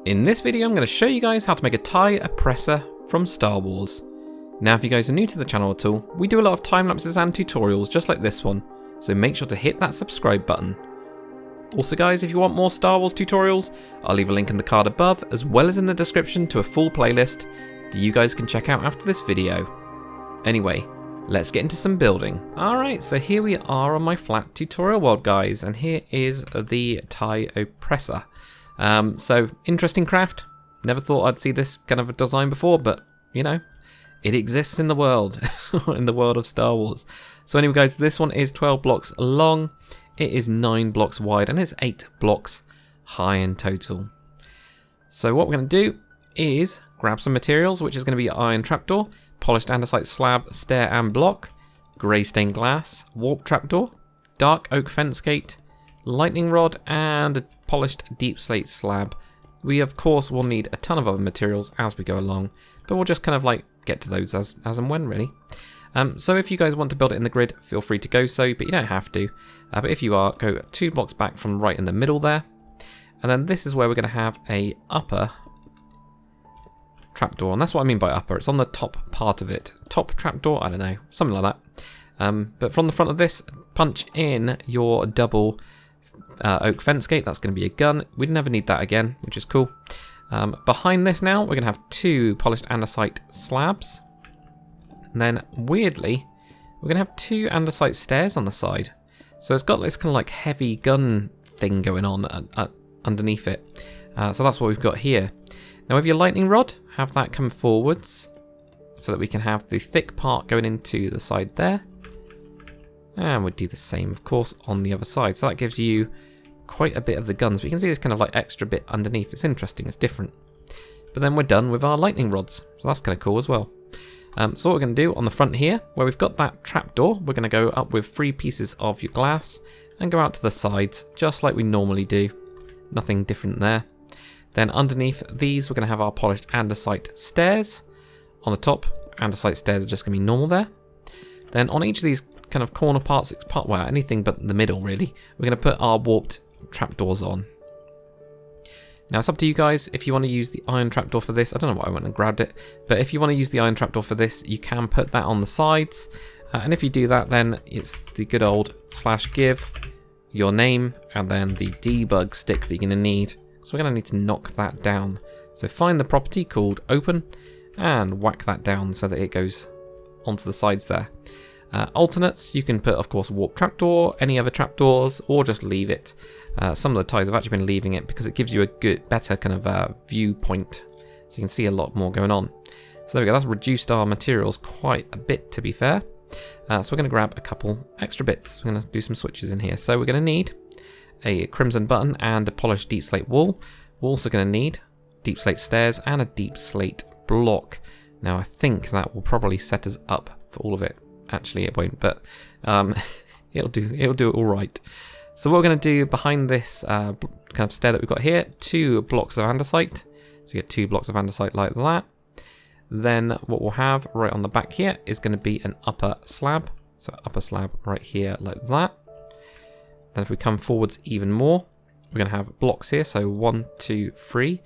In this video I'm going to show you guys how to make a TIE Oppressor from Star Wars. Now if you guys are new to the channel at all, we do a lot of time lapses and tutorials just like this one, so make sure to hit that subscribe button. Also guys, if you want more Star Wars tutorials, I'll leave a link in the card above as well as in the description to a full playlist that you guys can check out after this video. Anyway, let's get into some building. Alright, so here we are on my flat tutorial world guys, and here is the TIE Oppressor. So, interesting craft. Never thought I'd see this kind of a design before, but, you know, it exists in the world, in the world of Star Wars. So anyway guys, this one is 12 blocks long, it is 9 blocks wide, and it's 8 blocks high in total. So what we're going to do is grab some materials, which is going to be iron trapdoor, polished andesite slab, stair and block, grey stained glass, warp trapdoor, dark oak fence gate, lightning rod, and a polished deep slate slab. We of course will need a ton of other materials as we go along, but we'll just kind of like get to those as and when really. So if you guys want to build it in the grid, feel free to go so, but you don't have to. But if you are, go 2 blocks back from right in the middle there. And then this is where we're going to have a upper trapdoor, and that's what I mean by upper. It's on the top part of it. Top trapdoor, I don't know, something like that. But from the front of this, punch in your double oak fence gate. That's going to be a gun. We'd never need that again, which is cool. Behind this now, we're going to have 2 polished andesite slabs. And then, weirdly, we're going to have 2 andesite stairs on the side. So it's got this kind of like heavy gun thing going on underneath it. So that's what we've got here. Now with your lightning rod, have that come forwards so that we can have the thick part going into the side there. And we'll do the same, of course, on the other side. So that gives you quite a bit of the guns. But you can see this kind of like extra bit underneath. It's interesting, it's different. But then we're done with our lightning rods. So that's kind of cool as well. So what we're going to do on the front here, where we've got that trapdoor, we're going to go up with 3 pieces of your glass and go out to the sides, just like we normally do. Nothing different there. Then underneath these, we're going to have our polished andesite stairs. On the top, andesite stairs are just going to be normal there. Then on each of these kind of corner parts, well, anything but the middle really, we're going to put our warped trapdoors on. Now it's up to you guys if you want to use the iron trapdoor for this. I don't know why I went and grabbed it, but if you want to use the iron trapdoor for this, you can put that on the sides. And if you do that, then it's the good old /give, your name, and then the debug stick that you're going to need. So we're going to need to knock that down. So find the property called open and whack that down so that it goes onto the sides there. Alternates, you can put, of course, warp trapdoor, any other trapdoors, or just leave it. Some of the ties have actually been leaving it because it gives you a better kind of viewpoint, so you can see a lot more going on. So there we go, that's reduced our materials quite a bit, to be fair. So we're going to grab a couple extra bits. We're going to do some switches in here. So we're going to need a crimson button and a polished deep slate wall. We're also going to need deep slate stairs and a deep slate block. Now I think that will probably set us up for all of it. Actually it won't, but it'll do it all right. So what we're going to do behind this kind of stair that we've got here, 2 blocks of andesite. So you get 2 blocks of andesite like that. Then what we'll have right on the back here is going to be an upper slab. So upper slab right here like that. Then if we come forwards even more, we're going to have blocks here. So 1, 2, 3.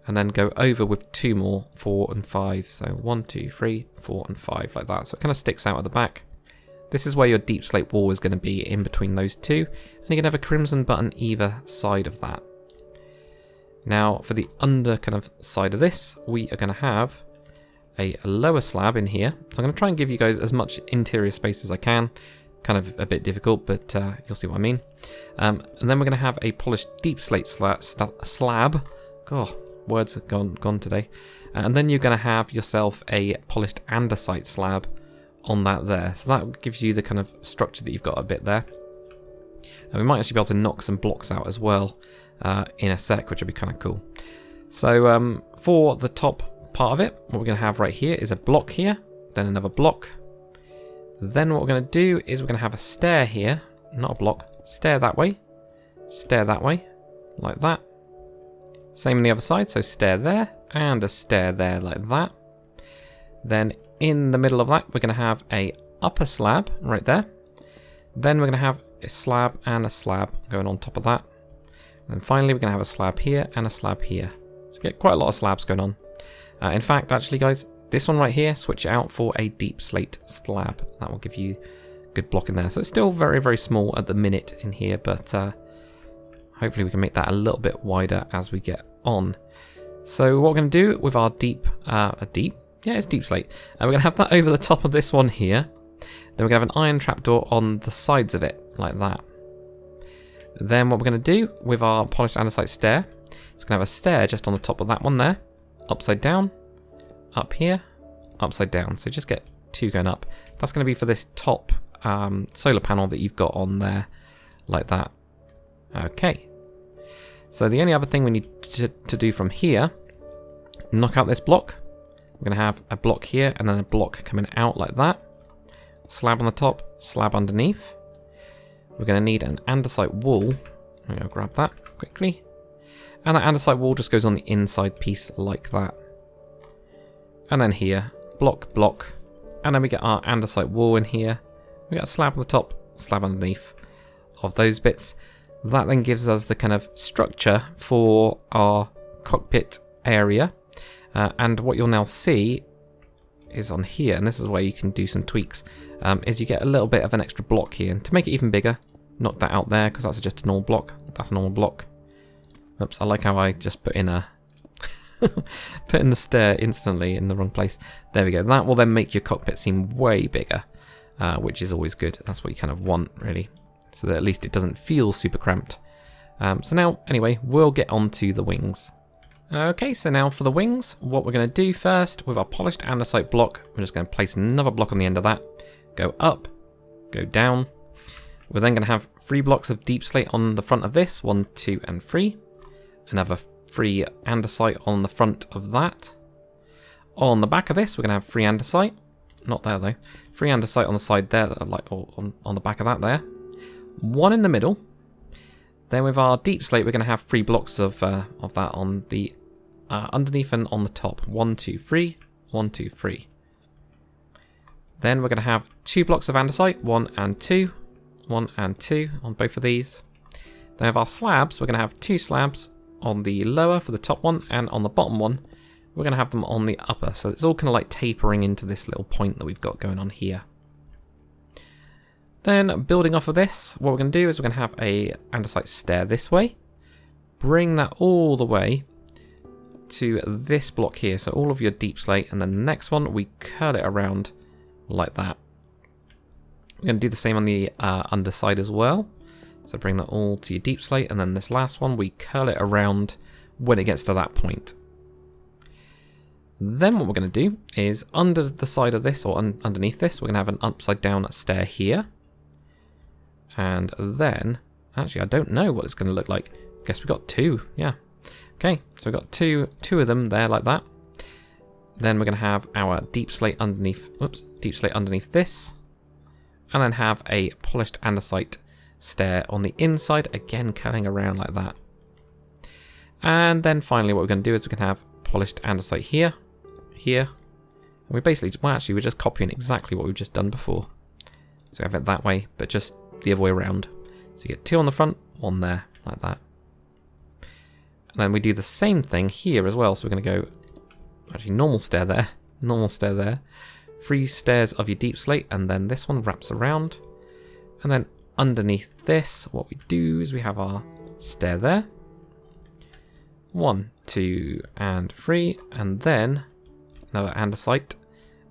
And then go over with 2 more, 4 and 5. So 1, 2, 3, 4 and 5 like that. So it kind of sticks out at the back. This is where your deep slate wall is going to be, in between those 2. And you can have a crimson button either side of that. Now for the under kind of side of this, we are going to have a lower slab in here. So I'm going to try and give you guys as much interior space as I can. Kind of a bit difficult, but you'll see what I mean. And then we're going to have a polished deep slate slab. God, words are gone today. And then you're going to have yourself a polished andesite slab on that there. So that gives you the kind of structure that you've got a bit there. And we might actually be able to knock some blocks out as well in a sec, which would be kind of cool. So for the top part of it, what we're going to have right here is a block here, then another block. Then what we're going to do is we're going to have a stair here, not a block, stair that way, like that. Same on the other side, so stair there, and a stair there like that. Then in the middle of that, we're going to have a upper slab right there. Then we're going to have a slab and a slab going on top of that. And then finally, we're going to have a slab here and a slab here. So you get quite a lot of slabs going on. In fact, actually, guys, this one right here, switch it out for a deep slate slab. That will give you good block in there. So it's still very, very small at the minute in here, but hopefully we can make that a little bit wider as we get on. So what we're going to do with our deep slate. We're going to have that over the top of this one here. Then we're going to have an iron trapdoor on the sides of it, like that. Then what we're going to do with our polished andesite stair, it's going to have a stair just on the top of that one there, upside down, up here, upside down. So just get 2 going up. That's going to be for this top solar panel that you've got on there, like that. Okay. So the only other thing we need to do from here, knock out this block. We're going to have a block here and then a block coming out like that. Slab on the top, slab underneath. We're going to need an andesite wall. I'm going to grab that quickly. And that andesite wall just goes on the inside piece like that. And then here, block, block. And then we get our andesite wall in here. We got a slab on the top, slab underneath of those bits. That then gives us the kind of structure for our cockpit area. And what you'll now see is on here, and this is where you can do some tweaks, is you get a little bit of an extra block here. And to make it even bigger, knock that out there, because that's just a normal block. That's a normal block. Oops, I like how I just put in a put in the stair instantly in the wrong place. There we go. That will then make your cockpit seem way bigger, which is always good. That's what you kind of want, really, so that at least it doesn't feel super cramped. So now, anyway, we'll get on to the wings. Okay, so now for the wings, what we're going to do first with our polished andesite block, we're just going to place another block on the end of that, go up, go down. We're then going to have 3 blocks of deep slate on the front of this, 1, 2, and 3. Another 3 andesite on the front of that. On the back of this, we're going to have 3 andesite. Not there though. 3 andesite on the side there, like on the back of that there. 1 in the middle. Then with our deep slate, we're going to have 3 blocks of that on the underneath and on the top. 1, 2, 3. 1, 2, 3. Then we're going to have 2 blocks of andesite. 1 and 2. 1 and 2 on both of these. Then with our slabs, we're going to have 2 slabs on the lower for the top one, and on the bottom one, we're going to have them on the upper. So it's all kind of like tapering into this little point that we've got going on here. Then building off of this, what we're going to do is we're going to have a andesite stair this way. Bring that all the way to this block here. So all of your deep slate, and then the next one, we curl it around like that. We're going to do the same on the underside as well. So bring that all to your deep slate, and then this last one, we curl it around when it gets to that point. Then what we're going to do is under the side of this, or underneath this, we're going to have an upside down stair here. And then, actually I don't know what it's going to look like. Guess we've got 2, yeah. Okay, so we've got two of them there like that. Then we're going to have our deep slate underneath, deep slate underneath this. And then have a polished andesite stair on the inside, again curling around like that. And then finally what we're going to do is we can have polished andesite here, here. And we basically, well actually we're just copying exactly what we've just done before. So we have it that way, but just the other way around. So you get 2 on the front, 1 there, like that. And then we do the same thing here as well. So we're going to go, actually normal stair there, normal stair there. 3 stairs of your deep slate, and then this one wraps around. And then underneath this, what we do is we have our stair there. 1, 2, and 3, and then another andesite,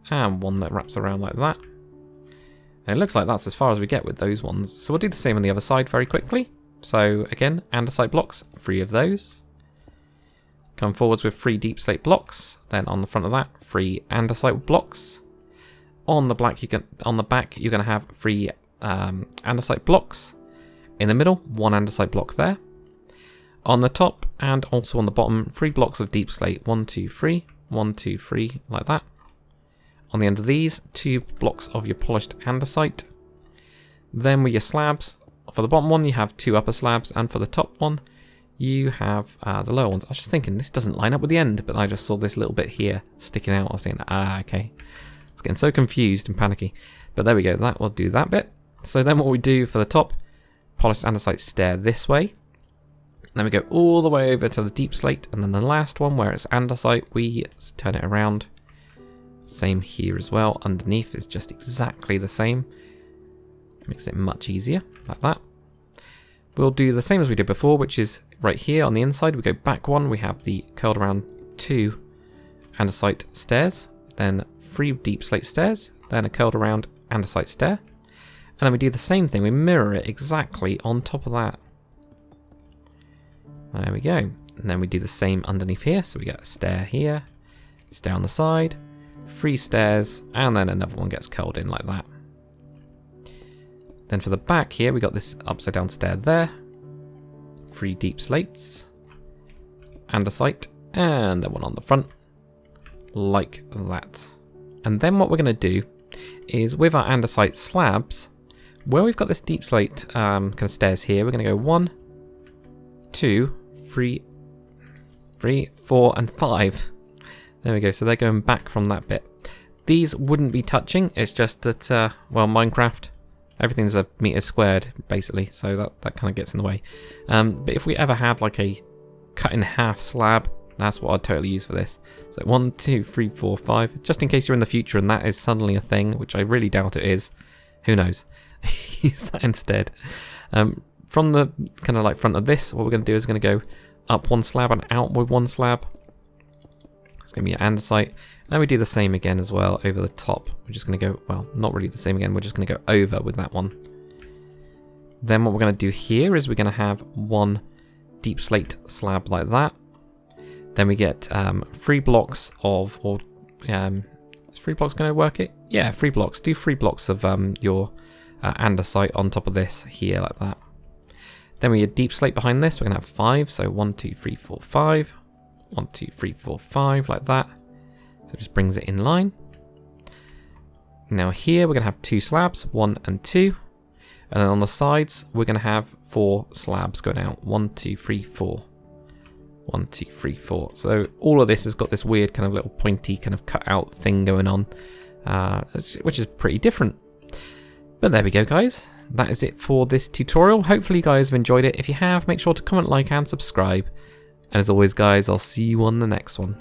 and 1 that wraps around like that. And it looks like that's as far as we get with those ones. So we'll do the same on the other side very quickly. So again, andesite blocks, 3 of those. Come forwards with 3 deep slate blocks. Then on the front of that, 3 andesite blocks. On the back, you're going to have 3 andesite blocks. In the middle, 1 andesite block there. On the top and also on the bottom, 3 blocks of deep slate. 1, 2, 3. 1, 2, 3, like that. On the end of these, 2 blocks of your polished andesite. Then with your slabs, for the bottom one, you have 2 upper slabs, and for the top one, you have the lower ones. I was just thinking, this doesn't line up with the end, but I just saw this little bit here sticking out. I was thinking, okay. I was getting so confused and panicky. But there we go, that will do that bit. So then what we do for the top, polished andesite stair this way. Then we go all the way over to the deep slate, and then the last one where it's andesite, we turn it around. Same here as well. Underneath is just exactly the same. Makes it much easier, like that. We'll do the same as we did before, which is right here on the inside. We go back one, we have the curled around 2 andesite stairs, then 3 deep slate stairs, then a curled around andesite stair. And then we do the same thing, we mirror it exactly on top of that. There we go. And then we do the same underneath here. So we get a stair here, stair on the side, 3 stairs, and then another one gets curled in like that. Then for the back here, we got this upside down stair there, 3 deep slates, andesite, and then one on the front, like that. And then what we're going to do is with our andesite slabs, where we've got this deep slate kind of stairs here, we're going to go 1, 2, 3, 4, and 5. There we go. So they're going back from that bit. These wouldn't be touching. It's just that, well, Minecraft, everything's a meter squared, basically. So that kind of gets in the way. But if we ever had like a cut in half slab, that's what I'd totally use for this. So 1, 2, 3, 4, 5. Just in case you're in the future and that is suddenly a thing, which I really doubt it is. Who knows? Use that instead. From the kind of like front of this, what we're going to do is going to go up 1 slab and out with 1 slab. It's going to be an andesite. Then we do the same again as well over the top. We're just going to go, well, not really the same again. We're just going to go over with that one. Then what we're going to do here is we're going to have 1 deep slate slab like that. Then we get 3 blocks of, or is 3 blocks going to work it? Yeah, 3 blocks. Do 3 blocks of your andesite on top of this here like that. Then we get deep slate behind this. We're going to have 5. So 1, 2, 3, 4, 5. 1, 2, 3, 4, 5 like that. So it just brings it in line. Now here we're going to have 2 slabs, 1 and 2. And then on the sides we're going to have 4 slabs going out. 1, 2, 3, 4. 1, 2, 3, 4. So all of this has got this weird kind of little pointy kind of cut out thing going on, which is pretty different. But there we go, guys. That is it for this tutorial. Hopefully you guys have enjoyed it. If you have, make sure to comment, like, and subscribe. And as always, guys, I'll see you on the next one.